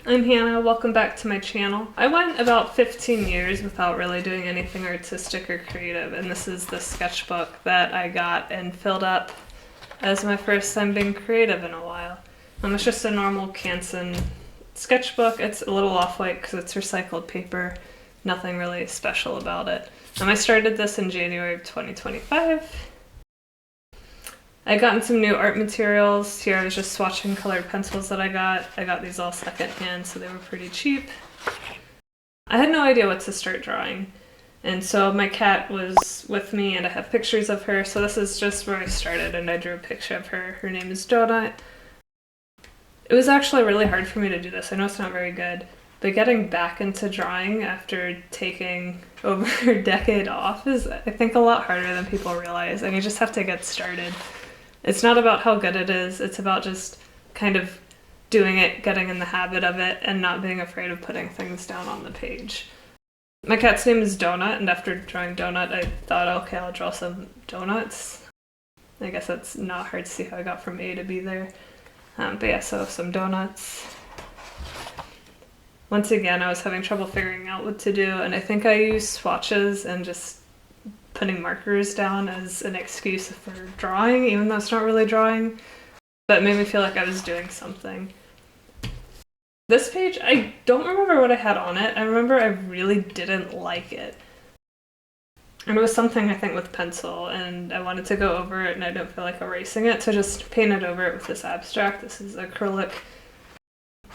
I'm Hannah, welcome back to my channel. I went about 15 years without really doing anything artistic or creative, and this is the sketchbook that I got and filled up as my first time being creative in a while. It's just a normal Canson sketchbook. It's a little off-white because it's recycled paper. Nothing really special about it. I started this in January of 2025. I gotten some new art materials. Here I was just swatching colored pencils that I got. I got these all secondhand, so they were pretty cheap. I had no idea what to start drawing. And so my cat was with me and I have pictures of her. So this is just where I started and I drew a picture of her. Her name is Donut. It was actually really hard for me to do this. I know it's not very good, but getting back into drawing after taking over a decade off is, I think, a lot harder than people realize. And you just have to get started. It's not about how good it is, it's about just kind of doing it, getting in the habit of it, and not being afraid of putting things down on the page. My cat's name is Donut, and after drawing Donut, I thought, okay, I'll draw some donuts. I guess that's not hard to see how I got from A to B there. But yeah, so some donuts. Once again, I was having trouble figuring out what to do, and I think I used swatches and just putting markers down as an excuse for drawing, even though it's not really drawing, but it made me feel like I was doing something. This page, I don't remember what I had on it. I remember I really didn't like it. And it was something, I think, with pencil, and I wanted to go over it and I didn't feel like erasing it, so just painted over it with this abstract. This is acrylic.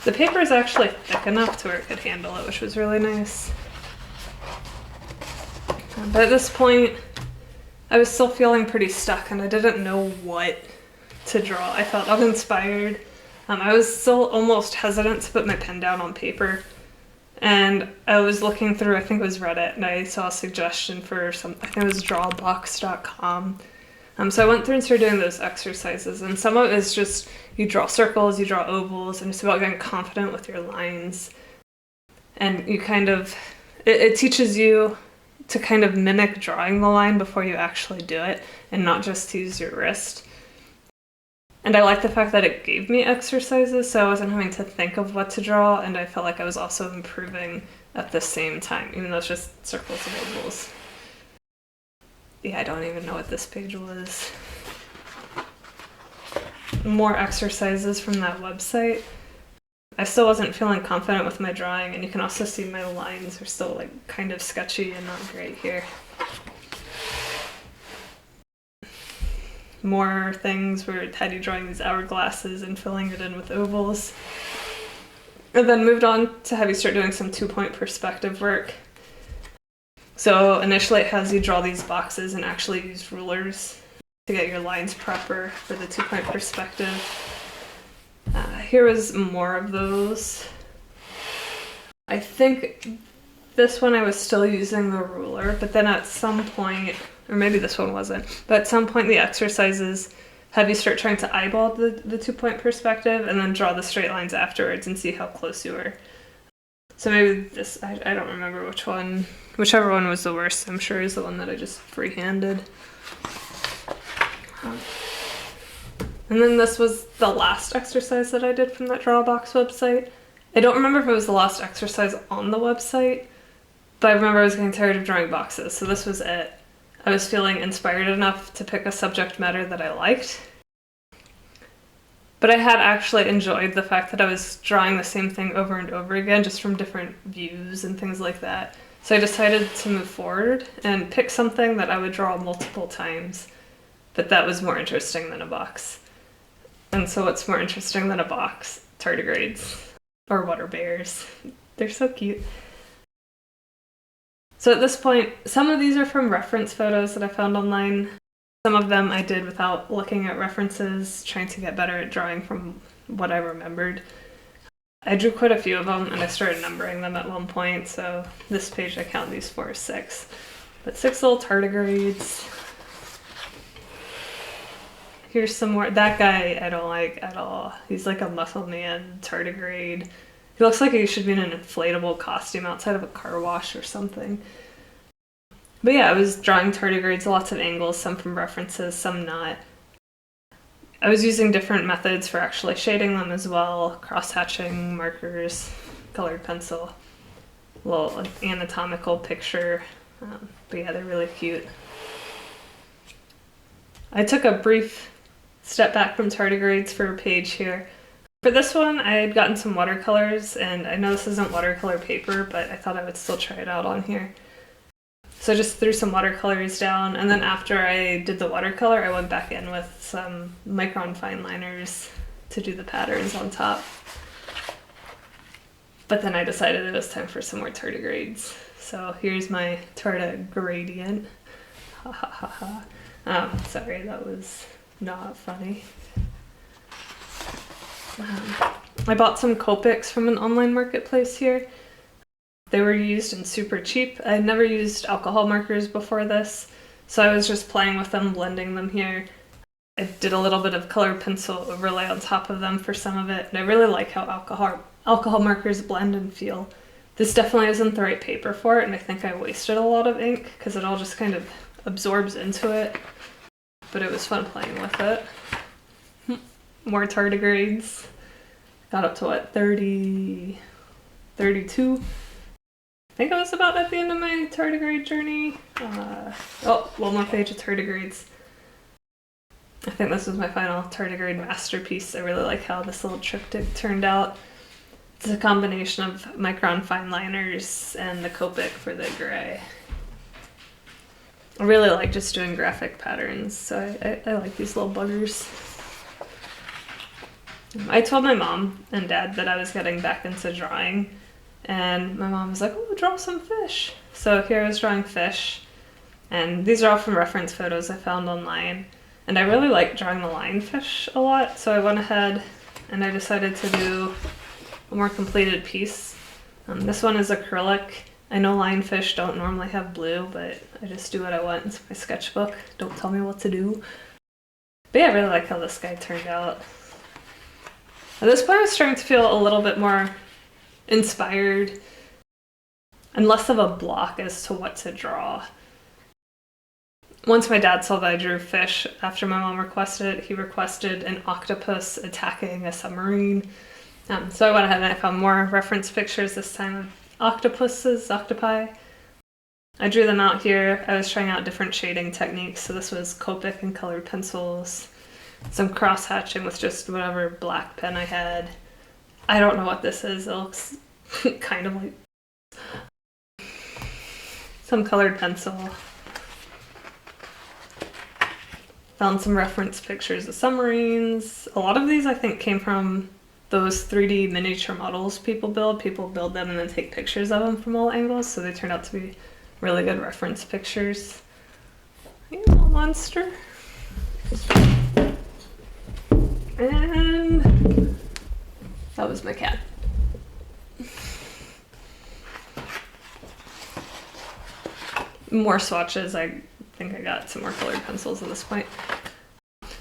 The paper is actually thick enough to where it could handle it, which was really nice. But at this point, I was still feeling pretty stuck and I didn't know what to draw. I felt uninspired. I was still almost hesitant to put my pen down on paper. And I was looking through, I think it was Reddit, and I saw a suggestion for some, I think it was drawbox.com. So I went through and started doing those exercises, and some of it is just, you draw circles, you draw ovals, and it's about getting confident with your lines. And you kind of, it teaches you to kind of mimic drawing the line before you actually do it, and not just use your wrist. And I like the fact that it gave me exercises, so I wasn't having to think of what to draw, and I felt like I was also improving at the same time, even though it's just circles and ovals. Yeah, I don't even know what this page was. More exercises from that website. I still wasn't feeling confident with my drawing, and you can also see my lines are still like kind of sketchy and not great here. More things where it had you drawing these hourglasses and filling it in with ovals. And then moved on to have you start doing some 2-point perspective work. So initially it has you draw these boxes and actually use rulers to get your lines proper for the 2-point perspective. Here was more of those. I think this one I was still using the ruler, but then at some point, or maybe this one wasn't, but at some point the exercises have you start trying to eyeball the 2-point perspective and then draw the straight lines afterwards and see how close you were. So maybe this, I don't remember which one, whichever one was the worst, I'm sure is the one that I just freehanded. And then this was the last exercise that I did from that Drawbox website. I don't remember if it was the last exercise on the website, but I remember I was getting tired of drawing boxes, so this was it. I was feeling inspired enough to pick a subject matter that I liked. But I had actually enjoyed the fact that I was drawing the same thing over and over again, just from different views and things like that. So I decided to move forward and pick something that I would draw multiple times, but that was more interesting than a box. And so what's more interesting than a box? Tardigrades. Or water bears. They're so cute. So at this point, some of these are from reference photos that I found online. Some of them I did without looking at references, trying to get better at drawing from what I remembered. I drew quite a few of them and I started numbering them at one point, so this page I count these for 6. But 6 little tardigrades. Here's some more. That guy I don't like at all. He's like a muscle man tardigrade. He looks like he should be in an inflatable costume outside of a car wash or something. But yeah, I was drawing tardigrades, lots of angles, some from references, some not. I was using different methods for actually shading them as well, cross-hatching, markers, colored pencil, a little like, anatomical picture, but yeah, they're really cute. I took a brief step back from Tardigrades for a page here. For this one, I had gotten some watercolors, and I know this isn't watercolor paper, but I thought I would still try it out on here. So I just threw some watercolors down, and then after I did the watercolor, I went back in with some micron fine liners to do the patterns on top. But then I decided it was time for some more tardigrades. So here's my tardigradient. Ha ha ha ha. Sorry, that was not funny. I bought some Copics from an online marketplace here. They were used and super cheap. I had never used alcohol markers before this, so I was just playing with them, blending them here. I did a little bit of colored pencil overlay on top of them for some of it, and I really like how alcohol markers blend and feel. This definitely isn't the right paper for it, and I think I wasted a lot of ink because it all just kind of absorbs into it, but it was fun playing with it. More tardigrades. Got up to what, 30, 32? I think I was about at the end of my tardigrade journey. Oh, one more page of tardigrades. I think this was my final tardigrade masterpiece. I really like how this little triptych turned out. It's a combination of micron fine liners and the Copic for the gray. I really like just doing graphic patterns, so I like these little buggers. I told my mom and dad that I was getting back into drawing, and my mom was like, oh, draw some fish. So here I was drawing fish, and these are all from reference photos I found online. And I really like drawing the lionfish a lot, so I went ahead and I decided to do a more completed piece. This one is acrylic. I know lionfish don't normally have blue, but I just do what I want. It's my sketchbook. Don't tell me what to do. But yeah, I really like how this guy turned out. At this point, I was starting to feel a little bit more inspired and less of a block as to what to draw. Once my dad saw that I drew fish after my mom requested it, he requested an octopus attacking a submarine. So I went ahead and I found more reference pictures this time of octopi. I drew them out here. I was trying out different shading techniques. So this was Copic and colored pencils. Some cross-hatching with just whatever black pen I had. I don't know what this is. It looks kind of like some colored pencil. Found some reference pictures of submarines. A lot of these I think came from those 3D miniature models people build. People build them and then take pictures of them from all angles, so they turned out to be really good reference pictures. Hey, little monster. And that was my cat. More swatches. I think I got some more colored pencils at this point.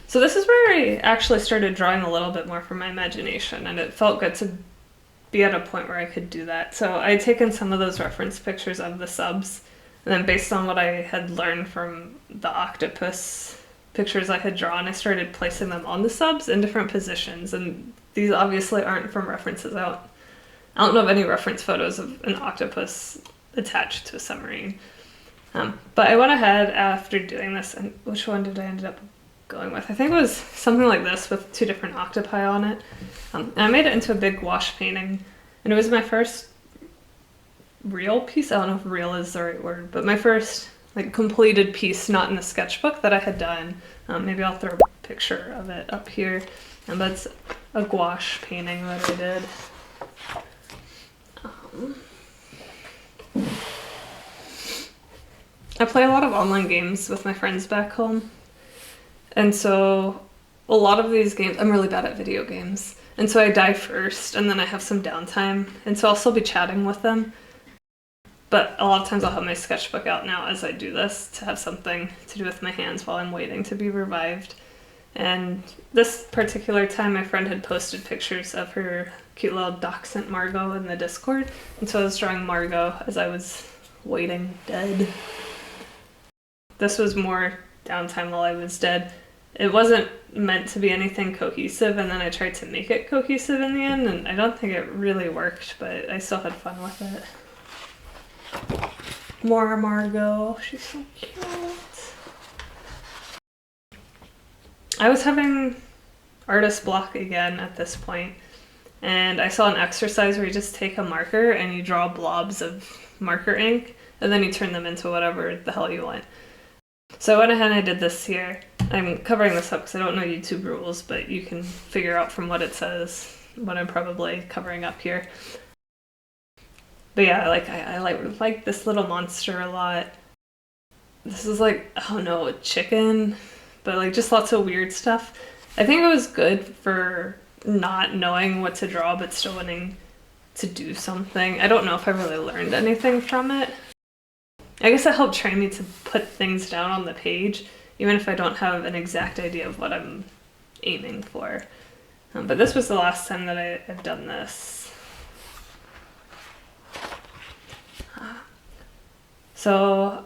So this is where I actually started drawing a little bit more from my imagination, and it felt good to be at a point where I could do that. So I had taken some of those reference pictures of the subs, and then based on what I had learned from the octopus pictures I had drawn, I started placing them on the subs in different positions, and these obviously aren't from references. I don't know of any reference photos of an octopus attached to a submarine. But I went ahead after doing this, and which one did I end up going with? I think it was something like this with two different octopi on it. And I made it into a big gouache painting, and it was my first real piece. I don't know if real is the right word, but my first like completed piece, not in the sketchbook, that I had done. Maybe I'll throw a picture of it up here. And that's a gouache painting that I did. I play a lot of online games with my friends back home. And so a lot of these games, I'm really bad at video games. And so I die first, and then I have some downtime. And so I'll still be chatting with them. But a lot of times I'll have my sketchbook out now as I do this to have something to do with my hands while I'm waiting to be revived. And this particular time my friend had posted pictures of her cute little dachshund Margot in the Discord. And so I was drawing Margot as I was waiting dead. This was more downtime while I was dead. It wasn't meant to be anything cohesive, and then I tried to make it cohesive in the end, and I don't think it really worked, but I still had fun with it. More Margot. She's so cute. I was having artist block again at this point, and I saw an exercise where you just take a marker and you draw blobs of marker ink, and then you turn them into whatever the hell you want. So I went ahead and I did this here. I'm covering this up because I don't know YouTube rules, but you can figure out from what it says what I'm probably covering up here. But yeah, I like this little monster a lot. This is like, I don't know, a chicken, but like just lots of weird stuff. I think it was good for not knowing what to draw but still wanting to do something. I don't know if I really learned anything from it. I guess it helped train me to put things down on the page, even if I don't have an exact idea of what I'm aiming for. But this was the last time that I've done this. So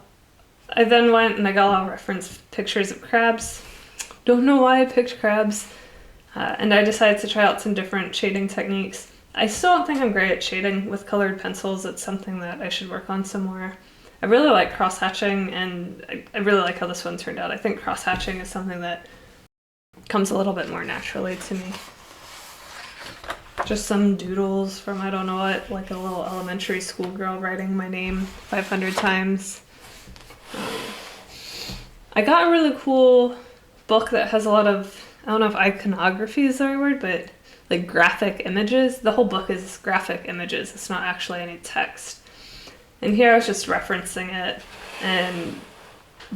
I then went and I got a lot of reference pictures of crabs. Don't know why I picked crabs. And I decided to try out some different shading techniques. I still don't think I'm great at shading with colored pencils. It's something that I should work on some more. I really like cross-hatching, and I really like how this one turned out. I think cross-hatching is something that comes a little bit more naturally to me. Just some doodles from I don't know what, like a little elementary school girl writing my name 500 times. I got a really cool book that has a lot of, I don't know if iconography is the right word, but like graphic images. The whole book is graphic images. It's not actually any text. And here I was just referencing it and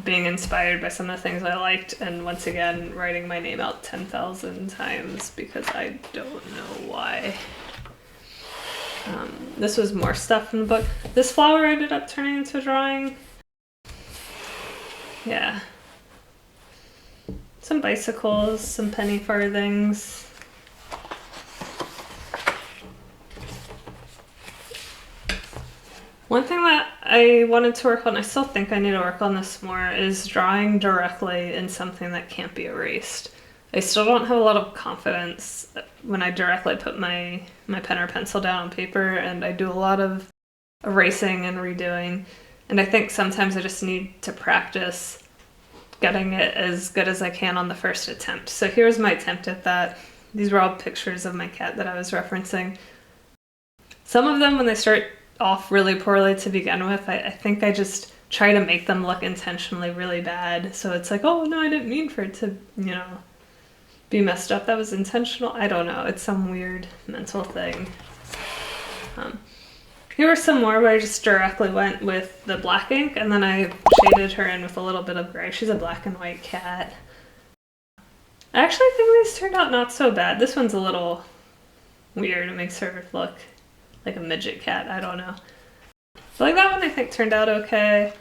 being inspired by some of the things I liked, and once again writing my name out 10,000 times because I don't know why. This was more stuff from the book. This flower ended up turning into a drawing. Yeah. Some bicycles, some penny farthings. One thing that I wanted to work on, I still think I need to work on this more, is drawing directly in something that can't be erased. I still don't have a lot of confidence when I directly put my pen or pencil down on paper, and I do a lot of erasing and redoing. And I think sometimes I just need to practice getting it as good as I can on the first attempt. So here's my attempt at that. These were all pictures of my cat that I was referencing. Some of them, when they start off really poorly to begin with, I think I just try to make them look intentionally really bad. So it's like, oh no, I didn't mean for it to, be messed up. That was intentional. I don't know. It's some weird mental thing. Here were some more where I just directly went with the black ink, and then I shaded her in with a little bit of gray. She's a black and white cat. I actually think these turned out not so bad. This one's a little weird. It makes her look like a midget cat. I don't know. But like that one I think turned out okay.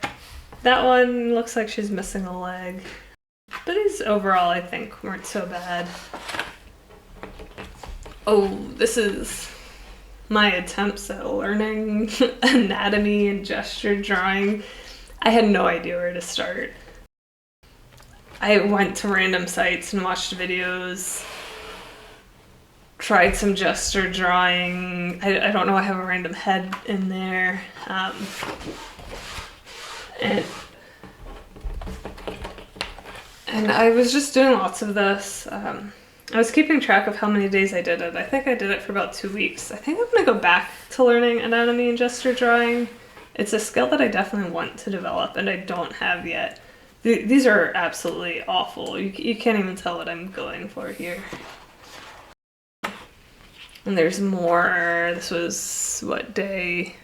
That one looks like she's missing a leg. But these overall I think weren't so bad. Oh, this is my attempts at learning anatomy and gesture drawing. I had no idea where to start. I went to random sites and watched videos, tried some gesture drawing. I don't know, I have a random head in there. And I was just doing lots of this. I was keeping track of how many days I did it. I think I did it for about 2 weeks. I think I'm gonna go back to learning anatomy and gesture drawing. It's a skill that I definitely want to develop and I don't have yet. These are absolutely awful. You can't even tell what I'm going for here. And there's more. This was, what, day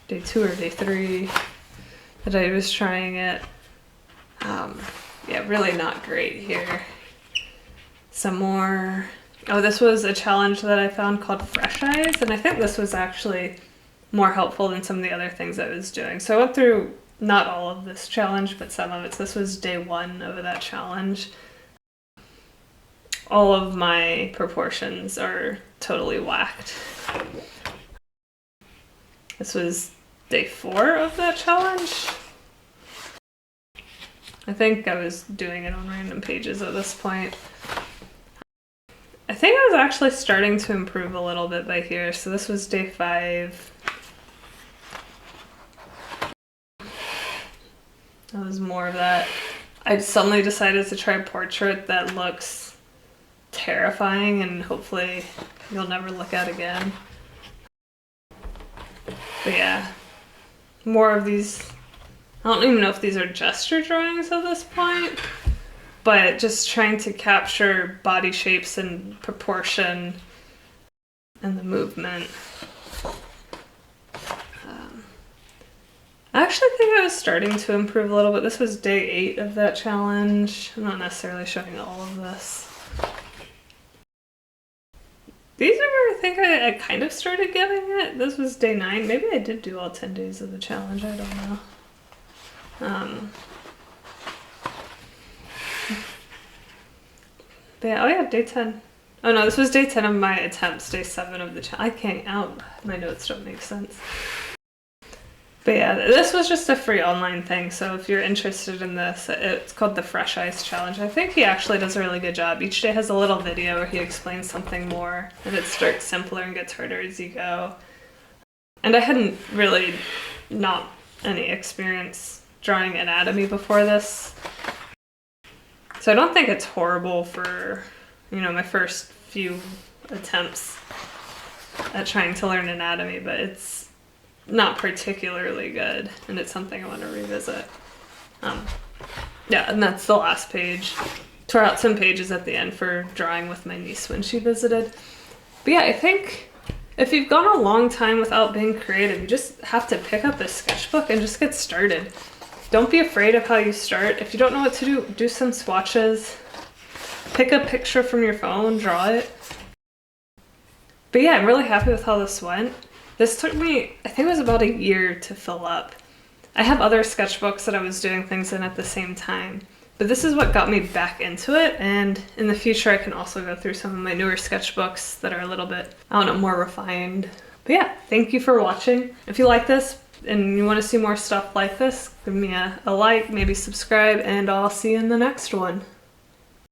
2 or day 3 that I was trying it. Yeah, really not great here. Some more. Oh, this was a challenge that I found called Fresh Eyes, and I think this was actually more helpful than some of the other things I was doing. So I went through not all of this challenge, but some of it. So this was day 1 of that challenge. All of my proportions are totally whacked. This was day 4 of that challenge. I think I was doing it on random pages at this point. I think I was actually starting to improve a little bit by here. So this was day 5. That was more of that. I suddenly decided to try a portrait that looks terrifying and hopefully you'll never look at again. But yeah, more of these. I don't even know if these are gesture drawings at this point, but just trying to capture body shapes and proportion and the movement. I actually think I was starting to improve a little bit. This was day 8 of that challenge. I'm not necessarily showing all of this. These are where I think I kind of started getting it. This was day 9. Maybe I did do all 10 days of the challenge. I don't know. But yeah, oh yeah, day 10. Oh no, this was day 10 of my attempts, day 7 of the challenge. I can't out. My notes don't make sense. But yeah, this was just a free online thing, so if you're interested in this, it's called the Fresh Ice Challenge. I think he actually does a really good job. Each day has a little video where he explains something more, and it starts simpler and gets harder as you go. And I hadn't really not any experience drawing anatomy before this, so I don't think it's horrible for, you know, my first few attempts at trying to learn anatomy, but it's not particularly good, and it's something I want to revisit. Yeah, and that's the last page. Tore out some pages at the end for drawing with my niece when she visited. But yeah, I think if you've gone a long time without being creative, you just have to pick up a sketchbook and just get started. Don't be afraid of how you start. If you don't know what to do, do some swatches. Pick a picture from your phone, draw it. But yeah, I'm really happy with how this went. This took me, I think it was about a year to fill up. I have other sketchbooks that I was doing things in at the same time, but this is what got me back into it, and in the future I can also go through some of my newer sketchbooks that are a little bit, I don't know, more refined. But yeah, thank you for watching. If you like this and you want to see more stuff like this, give me a like, maybe subscribe, and I'll see you in the next one.